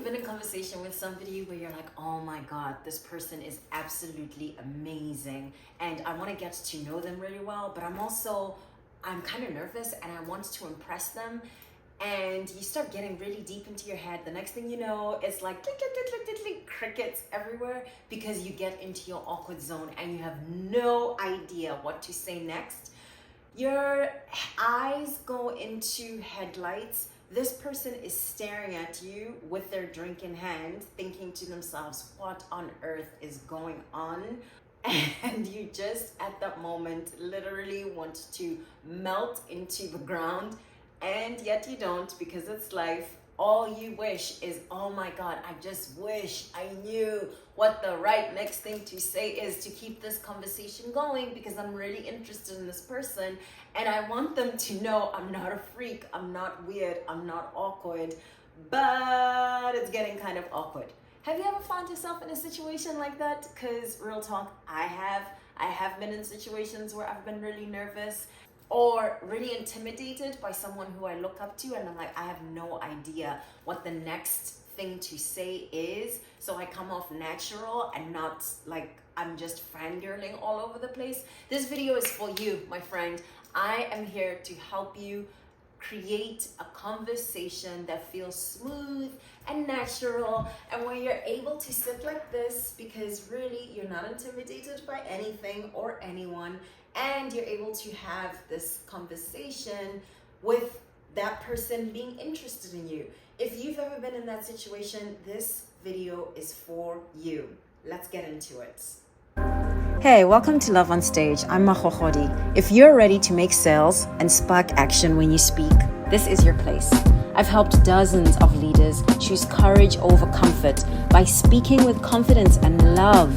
you've been in conversation with somebody where you're like, oh my God, this person is absolutely amazing and I want to get to know them really well, but I'm kind of nervous and I want to impress them. And you start getting really deep into your head. The next thing you know, it's like click, click, click, click, click, click, crickets everywhere because you get into your awkward zone and you have no idea what to say next. Your eyes go into headlights. This person is staring at you with their drink in hand, thinking to themselves, what on earth is going on? And you just at that moment literally want to melt into the ground, and yet you don't, because it's life. All you wish is, oh my God, I just wish I knew what the right next thing to say is to keep this conversation going, because I'm really interested in this person and I want them to know I'm not a freak, I'm not weird, I'm not awkward, but it's getting kind of awkward. Have you ever found yourself in a situation like that? Because real talk, I have been in situations where I've been really nervous or really intimidated by someone who I look up to, and I'm like, I have no idea what the next thing to say is, so I come off natural and not like I'm just fangirling all over the place. This video is for you, my friend. I am here to help you create a conversation that feels smooth and natural, and where you're able to sit like this because really you're not intimidated by anything or anyone, and you're able to have this conversation with that person being interested in you. If you've ever been in that situation, this video is for you. Let's get into it. Hey, welcome to Love on Stage. I'm Magogodi. If you're ready to make sales and spark action when you speak, this is your place. I've helped dozens of leaders choose courage over comfort by speaking with confidence and love,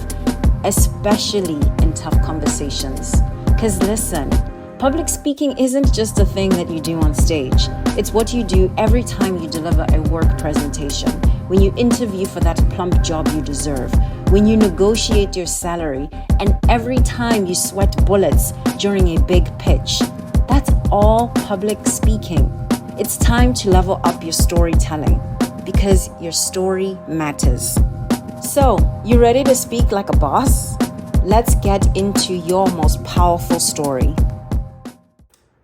especially in tough conversations. Because listen, public speaking isn't just a thing that you do on stage. It's what you do every time you deliver a work presentation, when you interview for that plump job you deserve, when you negotiate your salary, and every time you sweat bullets during a big pitch. That's all public speaking. It's time to level up your storytelling, because your story matters. So, you ready to speak like a boss? Let's get into your most powerful story.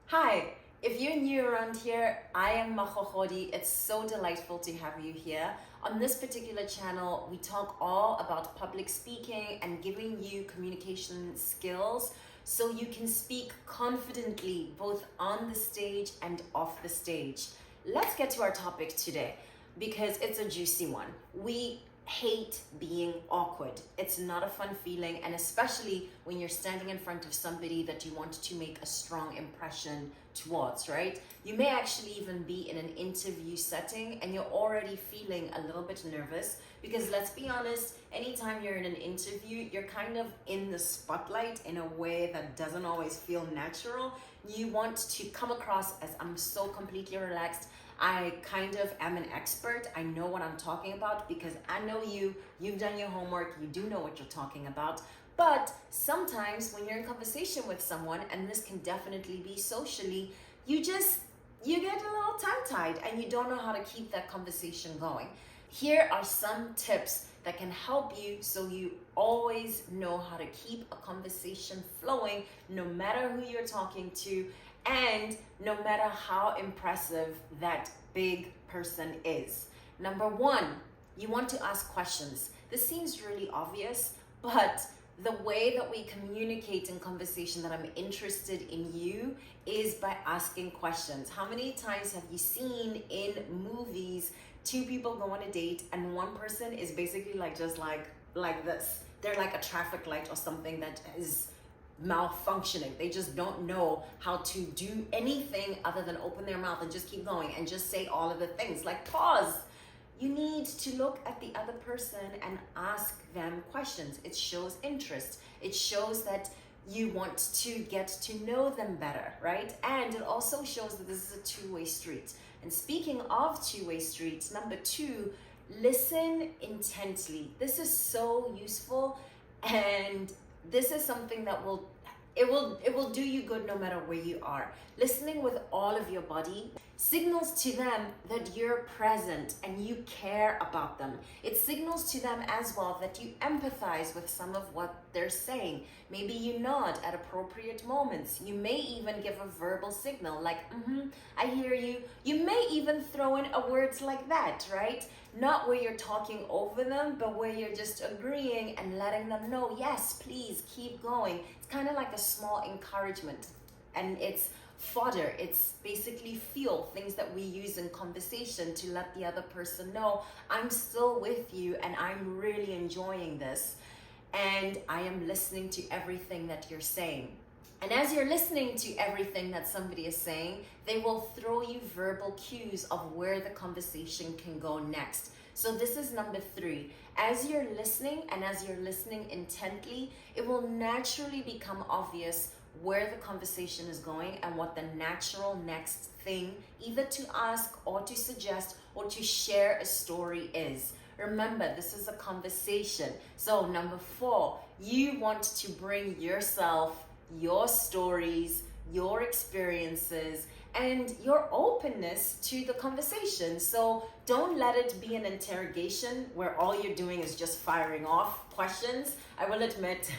Hi, if you're new around here, I am Magogodi. It's so delightful to have you here. On this particular channel, we talk all about public speaking and giving you communication skills so you can speak confidently, both on the stage and off the stage. Let's get to our topic today, because it's a juicy one. We hate being awkward. It's not a fun feeling, and especially when you're standing in front of somebody that you want to make a strong impression towards, right? You may actually even be in an interview setting and you're already feeling a little bit nervous, because let's be honest, anytime you're in an interview, you're kind of in the spotlight in a way that doesn't always feel natural. You want to come across as, I'm so completely relaxed, I kind of am an expert, I know what I'm talking about, because I know you've done your homework, you do know what you're talking about. But sometimes when you're in conversation with someone, and this can definitely be socially, you get a little tongue-tied and you don't know how to keep that conversation going. Here are some tips that can help you so you always know how to keep a conversation flowing, no matter who you're talking to, and no matter how impressive that big person is. Number one, you want to ask questions. This seems really obvious, but the way that we communicate in conversation that I'm interested in you is by asking questions. How many times have you seen in movies two people go on a date and one person is basically like just like this? They're like a traffic light or something that is malfunctioning. They just don't know how to do anything other than open their mouth and just keep going and just say all of the things. Like, pause. You need to look at the other person and ask them questions. It shows interest. It shows that you want to get to know them better, right? And it also shows that this is a two-way street. And speaking of two-way streets, number two, listen intently. This is so useful, and this is something that will do you good no matter where you are. Listening with all of your body. signals to them that you're present and you care about them. It signals to them as well that you empathize with some of what they're saying. Maybe you nod at appropriate moments. You may even give a verbal signal like, I hear you. You may even throw in a words like that, right? Not where you're talking over them, but where you're just agreeing and letting them know, yes, please keep going. It's kind of like a small encouragement, and it's fodder. It's basically fuel, things that we use in conversation to let the other person know, I'm still with you and I'm really enjoying this, and I am listening to everything that you're saying. And as you're listening to everything that somebody is saying, they will throw you verbal cues of where the conversation can go next. So this is number 3. As you're listening, and as you're listening intently, it will naturally become obvious where the conversation is going and what the natural next thing, either to ask or to suggest or to share a story is. Remember, this is a conversation. So number 4, you want to bring yourself, your stories, your experiences, and your openness to the conversation. So don't let it be an interrogation where all you're doing is just firing off questions. I will admit,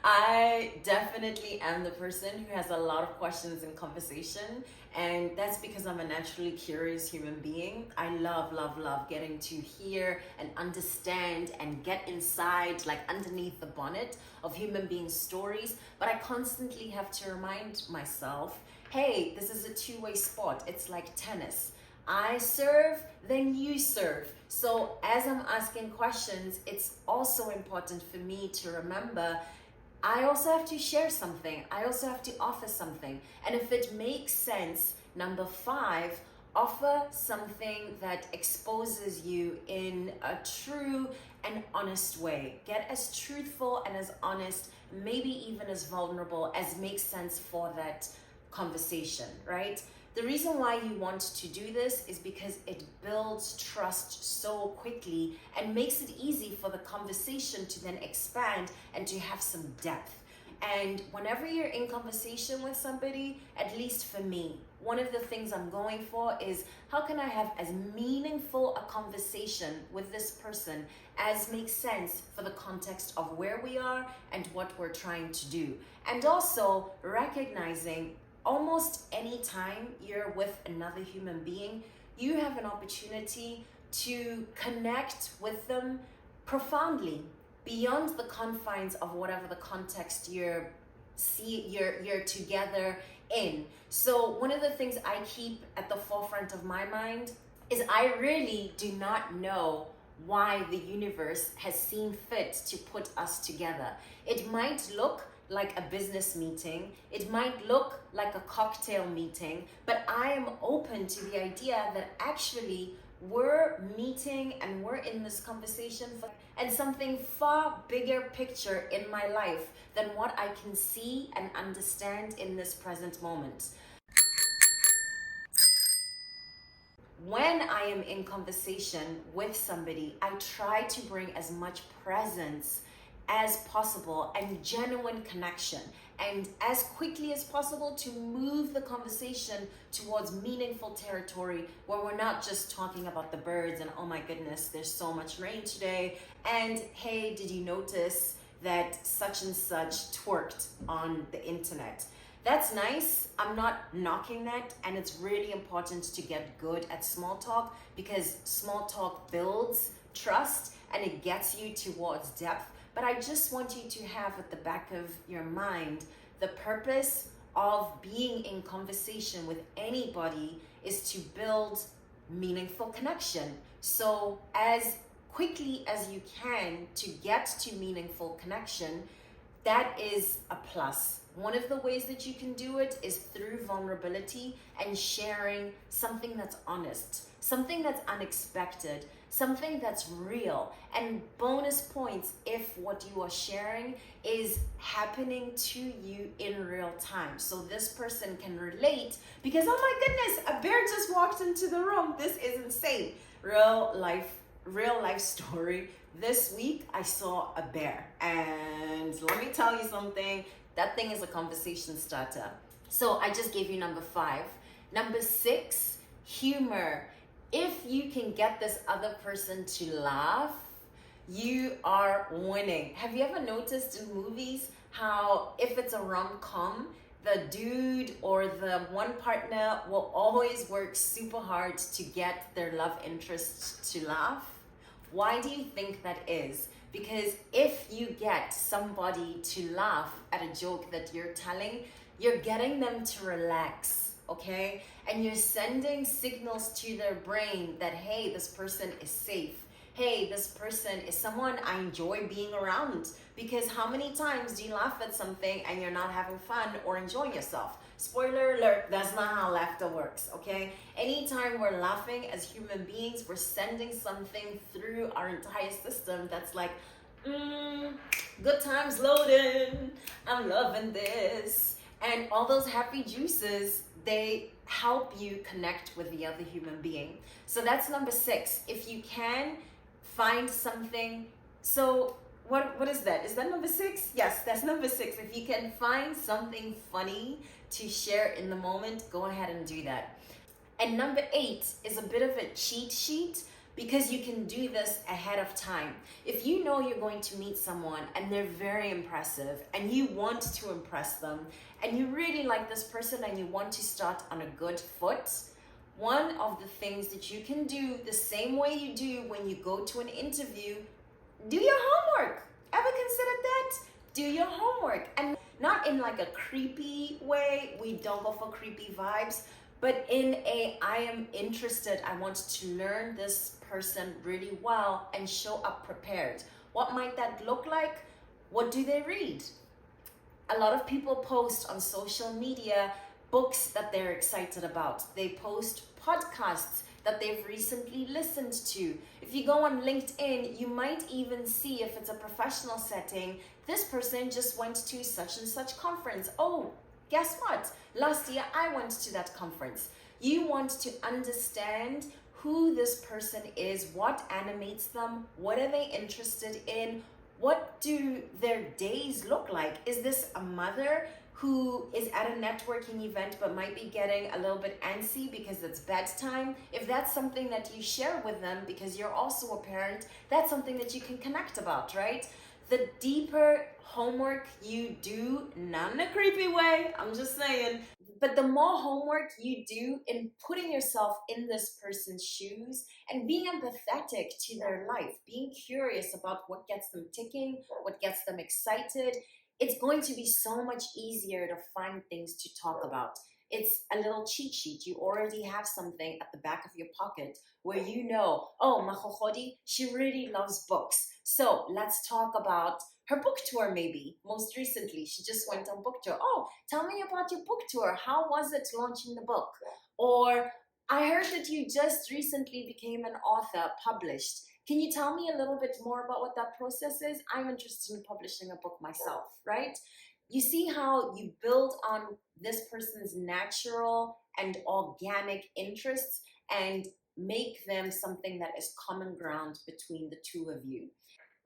I definitely am the person who has a lot of questions in conversation, and that's because I'm a naturally curious human being. I love getting to hear and understand and get inside, like underneath the bonnet of human beings' stories, but I constantly have to remind myself, hey, this is a two-way sport. It's like tennis. I serve, then you serve. So as I'm asking questions, it's also important for me to remember I also have to share something. I also have to offer something. And if it makes sense, number 5, offer something that exposes you in a true and honest way. Get as truthful and as honest, maybe even as vulnerable as makes sense for that conversation, right? The reason why you want to do this is because it builds trust so quickly and makes it easy for the conversation to then expand and to have some depth. And whenever you're in conversation with somebody, at least for me, one of the things I'm going for is how can I have as meaningful a conversation with this person as makes sense for the context of where we are and what we're trying to do. And also recognizing almost any time you're with another human being, you have an opportunity to connect with them profoundly beyond the confines of whatever the context you're together in. So one of the things I keep at the forefront of my mind is I really do not know why the universe has seen fit to put us together. It might look like a business meeting, it might look like a cocktail meeting, but I am open to the idea that actually we're meeting and we're in this conversation and something far bigger picture in my life than what I can see and understand in this present moment. When I am in conversation with somebody, I try to bring as much presence as possible and genuine connection, and as quickly as possible to move the conversation towards meaningful territory where we're not just talking about the birds and oh my goodness, there's so much rain today, and hey, did you notice that such and such twerked on the internet? That's nice. I'm not knocking that, and it's really important to get good at small talk because small talk builds trust and it gets you towards depth. But I just want you to have at the back of your mind, the purpose of being in conversation with anybody is to build meaningful connection. So as quickly as you can to get to meaningful connection, that is a plus. One of the ways that you can do it is through vulnerability and sharing something that's honest, something that's unexpected, something that's real. And bonus points if what you are sharing is happening to you in real time. So this person can relate because, oh my goodness, a bear just walked into the room. This is insane. Real life story. This week I saw a bear, and let me tell you something, that thing is a conversation starter. So I just gave you number 5. Number 6, humor. If you can get this other person to laugh, you are winning. Have you ever noticed in movies how if it's a rom-com, the dude or the one partner will always work super hard to get their love interest to laugh? Why do you think that is? Because if you get somebody to laugh at a joke that you're telling, you're getting them to relax, okay? And you're sending signals to their brain that, hey, this person is safe. Hey, this person is someone I enjoy being around. Because how many times do you laugh at something and you're not having fun or enjoying yourself? Spoiler alert, that's not how laughter works, okay? Anytime we're laughing as human beings, we're sending something through our entire system that's like, good times loading, I'm loving this. And all those happy juices, they help you connect with the other human being. So that's number 6. If you can find something, so what is that? Is that number 6? Yes, that's number 6. If you can find something funny to share in the moment, go ahead and do that. And number 8 is a bit of a cheat sheet because you can do this ahead of time. If you know you're going to meet someone and they're very impressive and you want to impress them and you really like this person and you want to start on a good foot, one of the things that you can do the same way you do when you go to an interview, do your homework. Ever considered that? Do your homework. And not in like a creepy way. We don't go for creepy vibes. But in a, I am interested, I want to learn this person really well and show up prepared. What might that look like? What do they read? A lot of people post on social media books that they're excited about. They post podcasts that they've recently listened to. If you go on LinkedIn, you might even see, if it's a professional setting, this person just went to such and such conference. Oh, guess what? Last year I went to that conference. You want to understand who this person is, what animates them, what are they interested in, what do their days look like? Is this a mother who is at a networking event but might be getting a little bit antsy because it's bedtime? If that's something that you share with them because you're also a parent, that's something that you can connect about, right? The deeper homework you do, not in a creepy way, I'm just saying, but the more homework you do in putting yourself in this person's shoes and being empathetic to their life, being curious about what gets them ticking, what gets them excited, it's going to be so much easier to find things to talk about. It's a little cheat sheet. You already have something at the back of your pocket where you know, oh, Magogodi, she really loves books. So let's talk about her book tour maybe. Most recently, she just went on book tour. Oh, tell me about your book tour. How was it launching the book? Or I heard that you just recently became an author, published. Can you tell me a little bit more about what that process is? I'm interested in publishing a book myself, right? You see how you build on this person's natural and organic interests and make them something that is common ground between the two of you.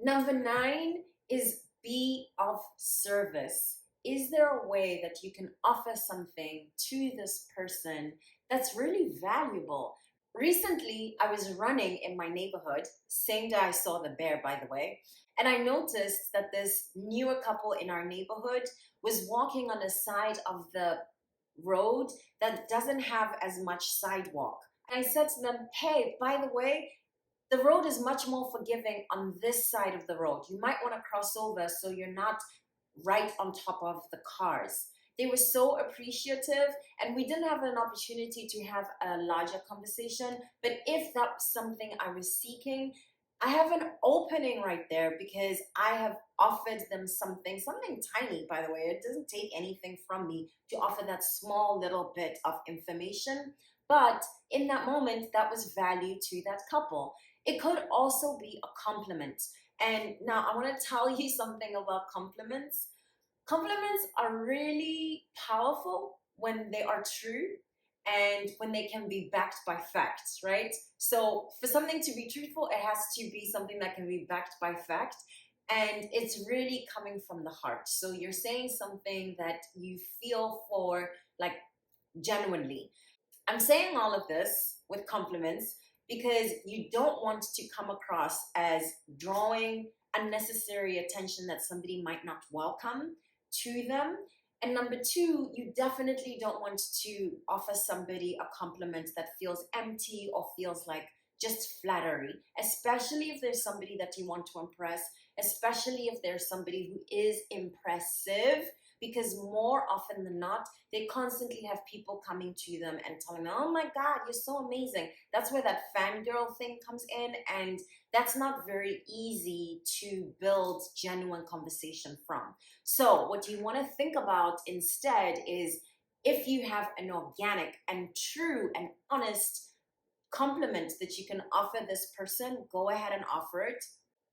Number 9 is be of service. Is there a way that you can offer something to this person that's really valuable? Recently, I was running in my neighborhood, same day I saw the bear, by the way, and I noticed that this newer couple in our neighborhood was walking on the side of the road that doesn't have as much sidewalk. And I said to them, hey, by the way, the road is much more forgiving on this side of the road. You might want to cross over so you're not right on top of the cars. They were so appreciative, and we didn't have an opportunity to have a larger conversation. But if that was something I was seeking, I have an opening right there because I have offered them something tiny, by the way. It doesn't take anything from me to offer that small little bit of information. But in that moment, that was value to that couple. It could also be a compliment. And now I want to tell you something about compliments. Compliments are really powerful when they are true and when they can be backed by facts, right? So for something to be truthful, it has to be something that can be backed by fact. And it's really coming from the heart. So you're saying something that you feel for, like, genuinely. I'm saying all of this with compliments because you don't want to come across as drawing unnecessary attention that somebody might not welcome to them. And number two, you definitely don't want to offer somebody a compliment that feels empty or feels like just flattery, especially if there's somebody that you want to impress, especially if there's somebody who is impressive, because more often than not, they constantly have people coming to them and telling them, oh my God, you're so amazing. That's where that fangirl thing comes in, and that's not very easy to build genuine conversation from. So what you want to think about instead is, if you have an organic and true and honest compliment that you can offer this person, go ahead and offer it.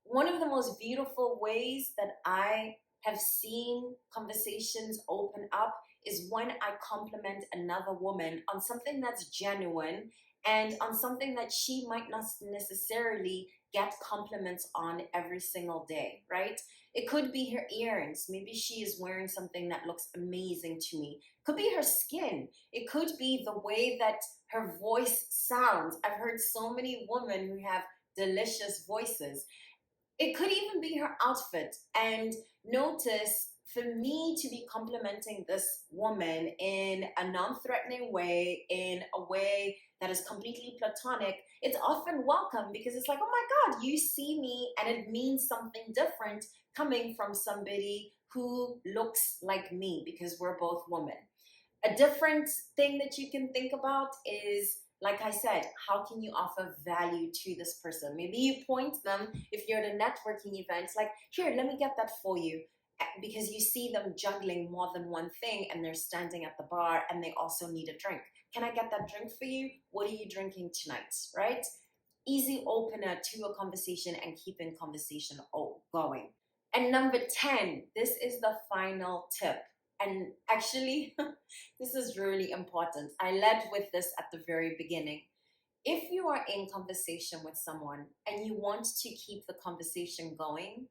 One of the most beautiful ways that I have seen conversations open up is when I compliment another woman on something that's genuine and on something that she might not necessarily get compliments on every single day, right? It could be her earrings. Maybe she is wearing something that looks amazing to me. It could be her skin. It could be the way that her voice sounds. I've heard so many women who have delicious voices. It could even be her outfit. And notice, for me to be complimenting this woman in a non-threatening way, in a way that is completely platonic, it's often welcome because it's like, oh my God, you see me, and it means something different coming from somebody who looks like me, because we're both women. A different thing that you can think about is, like I said, how can you offer value to this person? Maybe you point them, if you're at a networking event, like, here, let me get that for you. Because you see them juggling more than one thing, and they're standing at the bar and they also need a drink. Can I get that drink for you? What are you drinking tonight, right? Easy opener to a conversation and keeping conversation going. And number 10, this is the final tip. And actually, this is really important. I led with this at the very beginning. If you are in conversation with someone and you want to keep the conversation going,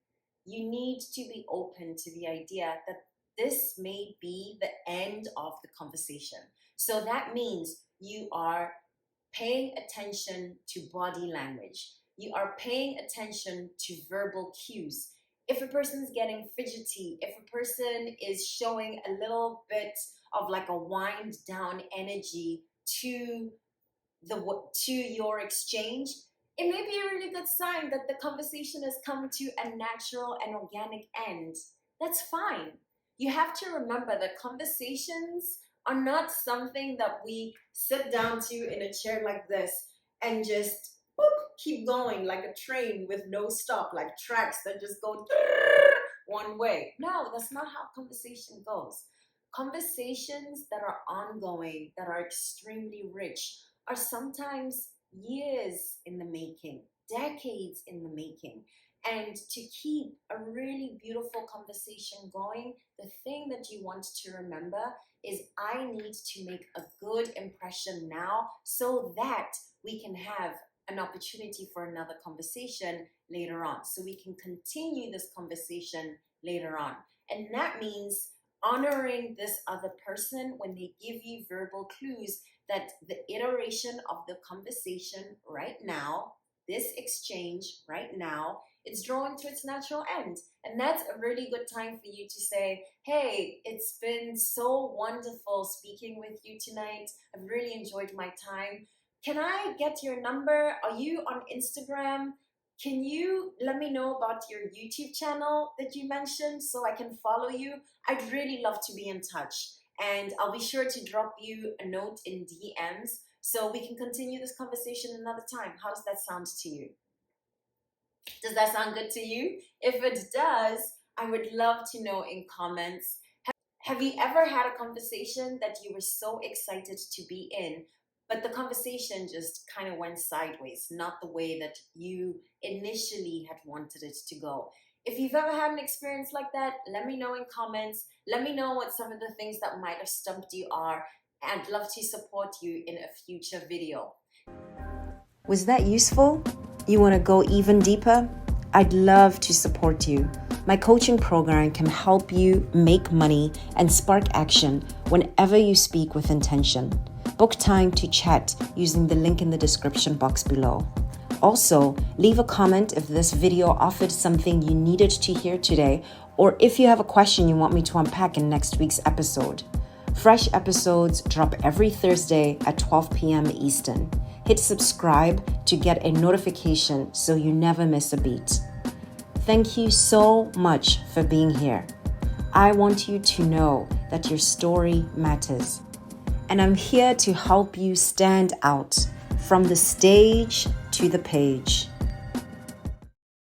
you need to be open to the idea that this may be the end of the conversation. So that means you are paying attention to body language. You are paying attention to verbal cues. If a person's getting fidgety, if a person is showing a little bit of like a wind down energy to your exchange, it may be a really good sign that the conversation has come to a natural and organic end. That's fine. You have to remember that conversations are not something that we sit down to in a chair like this and just keep going like a train with no stop, like tracks that just go one way. No, that's not how conversation goes. Conversations that are ongoing, that are extremely rich, are sometimes years in the making, decades in the making. And to keep a really beautiful conversation going, the thing that you want to remember is, I need to make a good impression now so that we can have an opportunity for another conversation later on. So we can continue this conversation later on. And that means honoring this other person when they give you verbal clues that the iteration of the conversation right now, this exchange right now, it's drawing to its natural end. And that's a really good time for you to say, hey, it's been so wonderful speaking with you tonight. I've really enjoyed my time. Can I get your number? Are you on Instagram? Can you let me know about your YouTube channel that you mentioned so I can follow you? I'd really love to be in touch. And I'll be sure to drop you a note in DMs so we can continue this conversation another time. How does that sound to you? Does that sound good to you? If it does, I would love to know in comments. Have you ever had a conversation that you were so excited to be in, but the conversation just kind of went sideways, not the way that you initially had wanted it to go? If you've ever had an experience like that, let me know in comments. Let me know what some of the things that might have stumped you are. I'd love to support you in a future video. Was that useful? You want to go even deeper? I'd love to support you. My coaching program can help you make money and spark action whenever you speak with intention. Book time to chat using the link in the description box below. Also, leave a comment if this video offered something you needed to hear today, or if you have a question you want me to unpack in next week's episode. Fresh episodes drop every Thursday at 12 p.m. Eastern. Hit subscribe to get a notification so you never miss a beat. Thank you so much for being here. I want you to know that your story matters. And I'm here to help you stand out from the stage to the page.